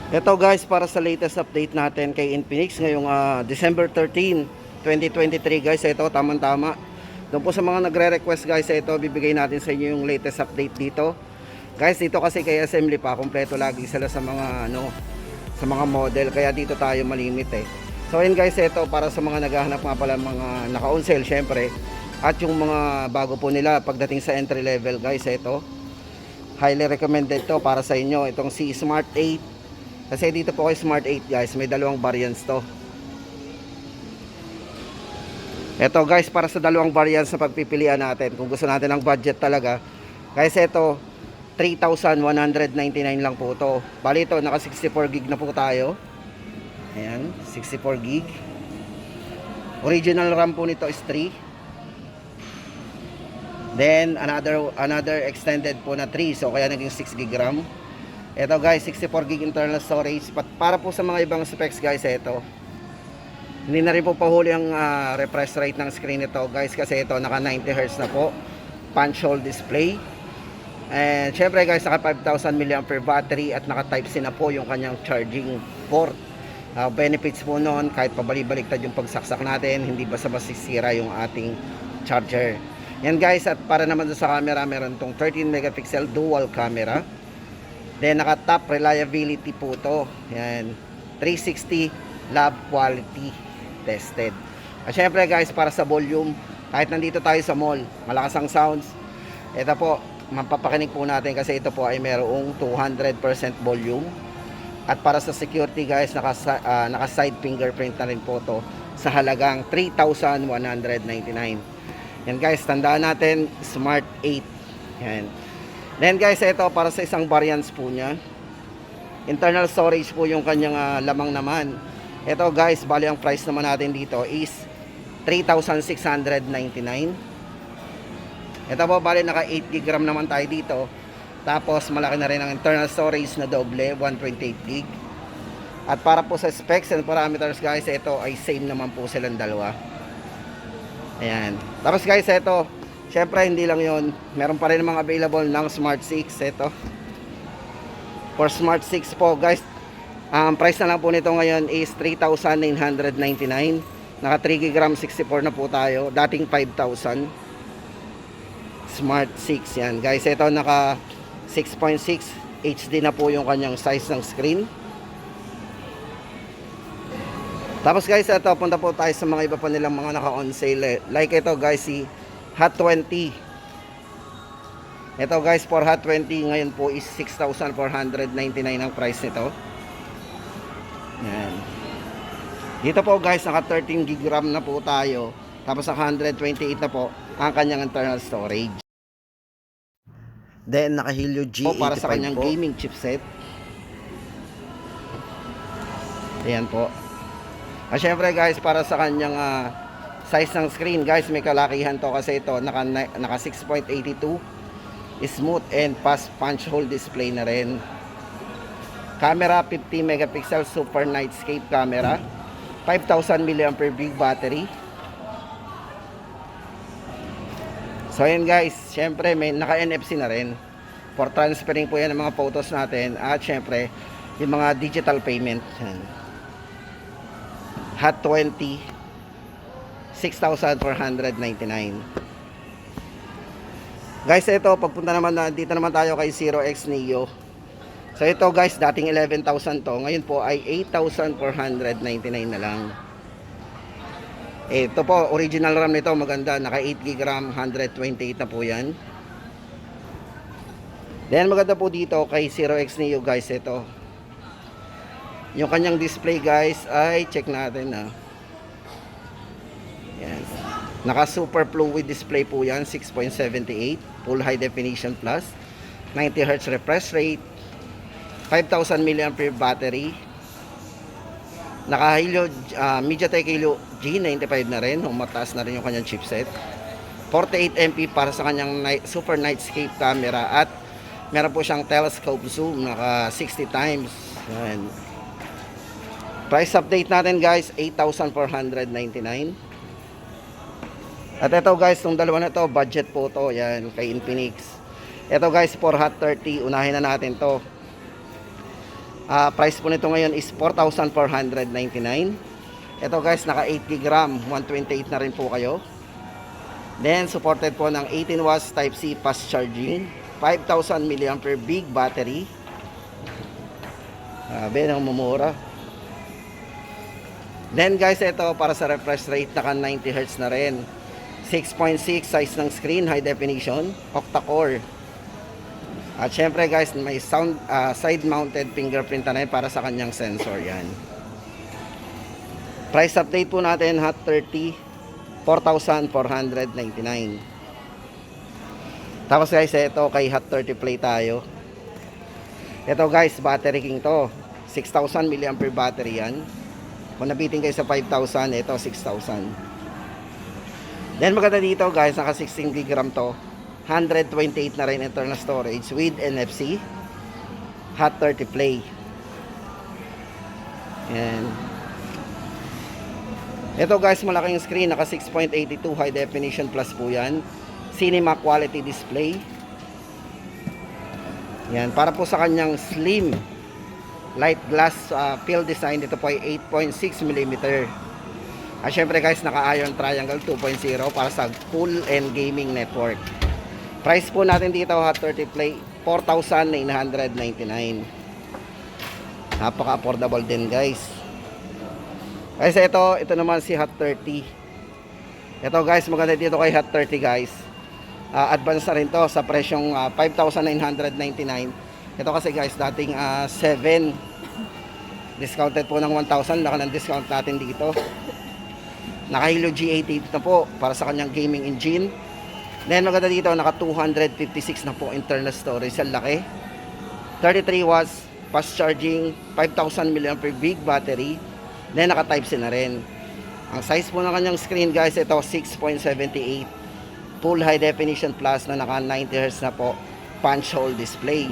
Ito guys, para sa latest update natin kay Infinix ngayong December 13, 2023 guys. Ito tamang-tama. Doon po sa mga nagre-request guys, ito bibigay natin sa inyo yung latest update dito. Guys, dito kasi kay assembly pa, kompleto lagi sila sa mga sa mga model, kaya dito tayo malimit eh. So ayun guys, ito para sa mga naghahanap nga pala mga naka-on sale syempre. At yung mga bago po nila pagdating sa entry level guys, ito highly recommended to para sa inyo, itong si Smart 8. Kasi dito po kay Smart 8 guys, may dalawang variants to. Ito guys, para sa dalawang variants na pagpipilian natin, kung gusto natin ng budget talaga, guys, ito 3,199 lang po to. Bali ito, naka 64 gig na po tayo. Ayan, 64 gig. Original RAM po nito is 3. Then another extended po na 3, so kaya naging 6 gig RAM. Ito guys, 64 gig internal storage. Para po sa mga ibang specs guys, ito hindi na rin po pahuli ang refresh rate ng screen nito guys, kasi ito naka 90 Hz na po, punch hole display. And syempre guys, naka 5,000 mAh battery at naka type C na po yung kanyang charging port. Benefits po noon, kahit pabalik-baliktad yung pagsaksak natin, hindi basta-basta sisira yung ating charger. Yan guys, at para naman sa camera, meron tong 13 megapixel dual camera. Then naka top reliability po to. Yan, 360 lab quality tested. At syempre guys, para sa volume, kahit nandito tayo sa mall, malakas ang sounds. Ito po, mapapakinig po natin kasi ito po ay merong 200% volume. At para sa security guys, naka side fingerprint na rin po to sa halagang 3,199. Yan guys, tandaan natin, Smart 8. Yan. Then guys, ito para sa isang variants po niya. Internal storage po yung kanyang lamang naman. Ito guys, bali ang price naman natin dito is 3,699. Ito po, bali naka 8 GB RAM naman tayo dito. Tapos malaki na rin ang internal storage na doble, 128 GB. At para po sa specs and parameters guys, ito ay same naman po silang dalawa. Ayan. Tapos guys, ito syempre hindi lang yon, meron pa rin mga available ng Smart 6. Ito for Smart 6 po guys, ang price na lang po nito ngayon is 3,999. Naka 3 GB RAM 64 na po tayo, dating 5,000. Smart 6 yan guys. Ito naka 6.6 HD na po yung kanyang size ng screen. Tapos guys, ito punta po tayo sa mga iba pa nilang mga naka on sale. Like ito guys, si Hot 20. Ito guys, for Hot 20 ngayon po is 6,499 ang price nito. Yan. Dito po guys, naka 13 GB RAM na po tayo. Tapos naka 128 na po ang kanyang internal storage. Then naka Helio G85 para sa kanyang gaming chipset. Ayan po. At syempre guys, para sa kanyang size ng screen guys, may kalakihan to kasi ito naka 6.82, smooth and fast punch hole display na rin. Camera 50 megapixel super nightscape camera, 5,000 mAh big battery. So ayan guys, syempre may naka NFC na rin for transferring po yan ng mga photos natin. At syempre yung mga digital payment. Hot 20, 6,499. Guys, ito pagpunta naman dito naman tayo kay Zero X Neo. So ito guys, dating 11,000 to, ngayon po ay 8,499 na lang. Ito po, original RAM nito, maganda, naka 8 GB RAM, 128 na po yan. Then maganda po dito kay Zero X Neo guys, ito yung kanyang display guys, ay check natin yan. Naka super fluid display po yan, 6.78 full high definition plus, 90 Hz refresh rate, 5,000 mAh battery. Naka Helio, MediaTek Helio G95 na rin, mataas na rin yung kanyang chipset. 48 MP para sa kanyang super nightscape camera. At meron po siyang telescope zoom, naka 60 times. Yan. Price update natin guys, 8,499. At ito guys, itong dalawa na to, budget po to, yan, kay Infinix. Ito guys, for Hot 30, unahin na natin to. Price po nito ngayon is 4,499. Ito guys, naka 8 GB RAM, 128 na rin po kayo. Then supported po ng 18 watts type C fast charging, 5,000 mAh big battery. Grabe, mumura. Then guys, ito para sa refresh rate, naka 90 Hz na rin. 6.6 size ng screen, high definition, octa-core. At syempre guys, may side mounted fingerprint na rin para sa kanyang sensor yan. Price update po natin, Hot 30, 4,499. Tapos guys, ito kay Hot 30 Play tayo. Ito guys, battery king to. 6,000 mAh battery yan. Kung nabitin kayo sa 5,000, ito 6,000. Then maganda dito guys, naka 16 GB RAM to. 128 na rin internal storage with NFC. Hot 30 Play. And ito guys, malaking screen, naka 6.82 high definition plus po yan. Cinema quality display. Yan, para po sa kanyang slim light glass fill design, ito po ay 8.6 mm. At syempre guys, naka Ion Triangle 2.0 para sa cool and gaming network. Price po natin dito, Hot 30 Play, 4,999. Napaka affordable din guys. Kasi ito naman si Hot 30. Ito guys, maganda dito kay Hot 30 guys. Advance na rin to sa presyong 5,999. Ito kasi guys, dating 7. Discounted po ng 1,000. Laka ng discount natin dito. Naka Helio G88 na po para sa kanyang gaming engine. Then maganda dito, naka 256 na po internal storage. Ang laki. 33 watts fast charging, 5,000 mAh big battery. Then naka Type-C na rin. Ang size po ng kanyang screen guys, ito 6.78 full high definition plus na naka 90 Hz na po, punch hole display.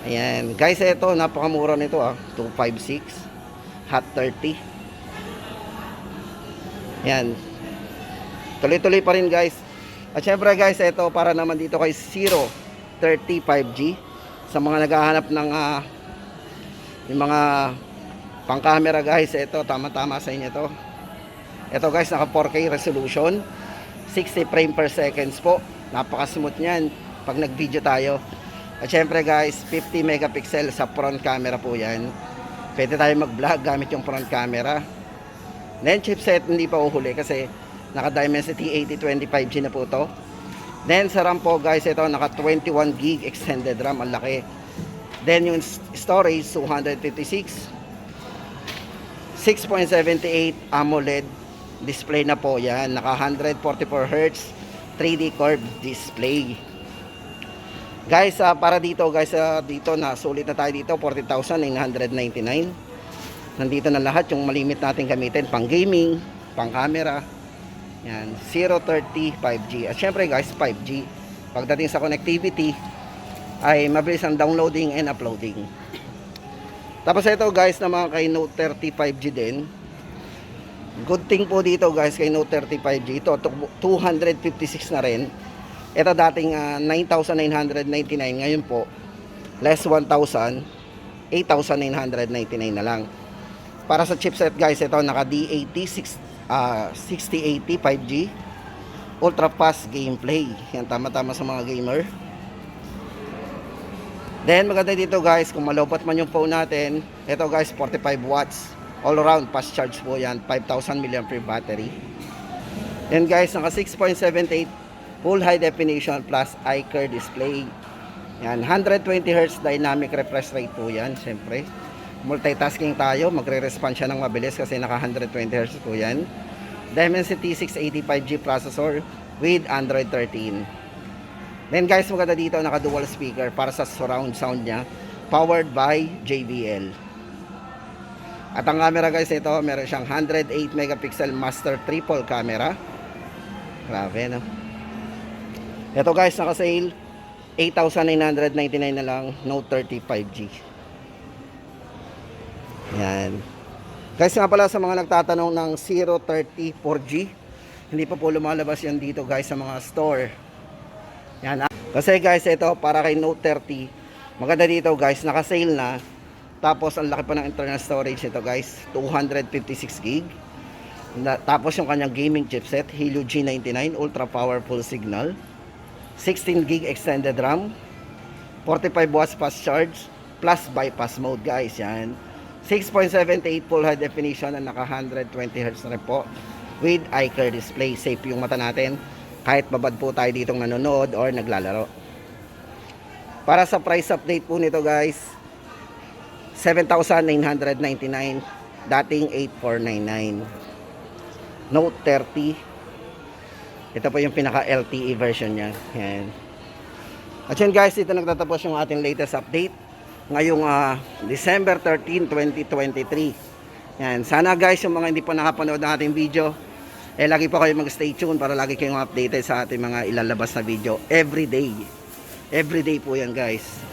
Ayan guys, ito napakamura nito 256 Hot 30. Ayan, tuloy-tuloy pa rin guys. At syempre guys, ito para naman dito kay 030 5G sa mga naghahanap ng yung mga pang camera guys. Ito tama-tama sa inyo to. Ito guys, naka 4K resolution, 60 frame per seconds po. Napaka smooth niyan pag nag video tayo. At syempre guys, 50 megapixel sa front camera po yan. Pwede tayo mag vlog gamit yung front camera. Then chipset hindi pa uhuli kasi naka Dimensity 8025G na po to. Then sa RAM po guys, ito naka 21 GB extended RAM, ang laki. Then yung storage 256, 6.78 AMOLED display na po yan. Naka 144 Hz 3D curved display. Guys, para dito guys, dito na sulit na tayo dito, 40,999. Nandito na lahat yung malimit natin gamitin, pang gaming, pang camera. Yan, 030 5G. At syempre guys, 5G. Pagdating sa connectivity, ay mabilis ang downloading and uploading. Tapos ito guys, naman kay Note 30 5G din. Good thing po dito guys kay Note 30 5G, ito 256 na rin. Ito dating 9,999, ngayon po less 1,000, 8,999 na lang. Para sa chipset guys, ito naka D80 6080 5G ultra fast gameplay. Yan, tama-tama sa mga gamer. Then maganda dito guys, kung malobot man yung phone natin, ito guys 45 watts all around fast charge po yan, 5,000 mAh battery. Then guys, naka 6.78 full high definition plus iCur display. Yan, 120 Hz dynamic refresh rate po yan. Siyempre, multitasking tayo, magre-respond siya ng mabilis kasi naka 120 Hz po yan. Dimensity 685G processor with Android 13. Then guys, maganda dito, naka dual speaker para sa surround sound niya, powered by JBL. At ang camera guys, ito meron siyang 108 megapixel master triple camera. Grabe no. Ito guys, naka sale 8,999 na lang, Note 30 5G. Yan guys, nga pala sa mga nagtatanong ng 030 4G, hindi pa po lumalabas yan dito guys sa mga store. Yan. Kasi guys, ito para kay Note 30, Maganda dito guys, naka-sale na. Tapos ang laki pa ng internal storage nito guys, 256 gig. Tapos yung kanyang gaming chipset, Helio G99 ultra powerful signal, 16 gig extended RAM, 45 watts fast charge plus bypass mode guys. Yan, 6.78 full high definition na naka 120 Hz na rin po with eye-clear display. Safe yung mata natin kahit babad po tayo ditong nanonood or naglalaro. Para sa price update po nito guys, 7,999, dating 8,499. Note 30. Ito po yung pinaka LTE version niya. Yan. At yun guys, dito nagtatapos yung ating latest update ngayong December 13, 2023. Yan. Sana guys, yung mga hindi pa nakapanood ng ating video, lagi po kayo mag-stay tuned para lagi kayong updated sa ating mga ilalabas na video every day. Every day po yan guys.